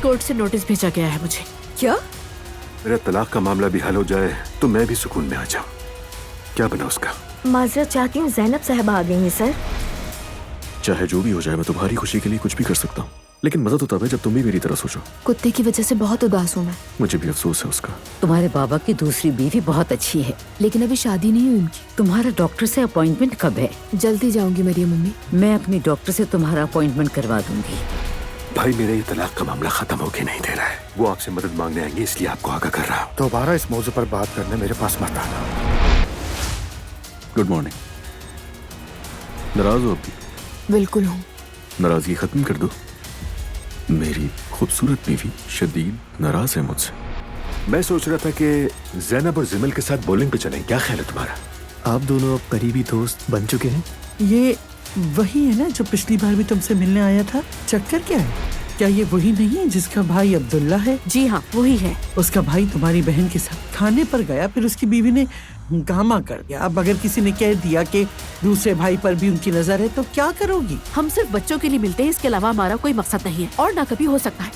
Court से notice भेजा गया है मुझे। क्या? मेरा तलाक का मामला भी हल हो जाए तो मैं भी सुकून में आ जाऊं। क्या बना उसका? माजरत चाहती हूँ, ज़ैनब साहबा आ गई हैं सर। चाहे जो भी हो जाए, मैं तुम्हारी खुशी के लिए कुछ भी कर सकता हूँ, लेकिन मजा तो तब है जब तुम भी मेरी तरह सोचो। कुत्ते की वजह से बहुत उदास हूँ मैं। मुझे भी अफसोस है उसका। तुम्हारे बाबा की दूसरी बीवी बहुत अच्छी है, लेकिन अभी शादी नहीं हुई उनकी। तुम्हारा डॉक्टर से अपॉइंटमेंट कब है? जल्दी जाऊंगी मरियम मम्मी। मैं अपनी डॉक्टर से तुम्हारा अपॉइंटमेंट करवा दूंगी। भाई मेरा ये तलाक का मामला खत्म होके नहीं दे रहा है। वो आपसे मदद मांगने आएंगे, इसलिए आपको आगाह कर रहा हूँ। दोबारा इस मौजू पर बात करने मेरे पास मत आना। Good morning. नाराज हो अभी? बिल्कुल हूँ। नाराजगी खत्म कर दो। मेरी खूबसूरत बीवी शदीद नाराज है मुझसे। मैं सोच रहा था कि ज़ैनब और जिमल के साथ बॉलिंग पे चलें, क्या ख्याल है तुम्हारा? आप दोनों अब करीबी दोस्त बन चुके हैं। ये वही है ना जो पिछली बार भी तुमसे मिलने आया था? चक्कर क्या है? क्या ये वही नहीं है जिसका भाई अब्दुल्ला है? जी हाँ, वही है। उसका भाई तुम्हारी बहन के साथ खाने पर गया, फिर उसकी बीवी ने हंगामा कर दिया। अब अगर किसी ने कह दिया कि दूसरे भाई पर भी उनकी नजर है तो क्या करोगी? हम सिर्फ बच्चों के लिए मिलते हैं, इसके अलावा हमारा कोई मकसद नहीं है और ना कभी हो सकता है।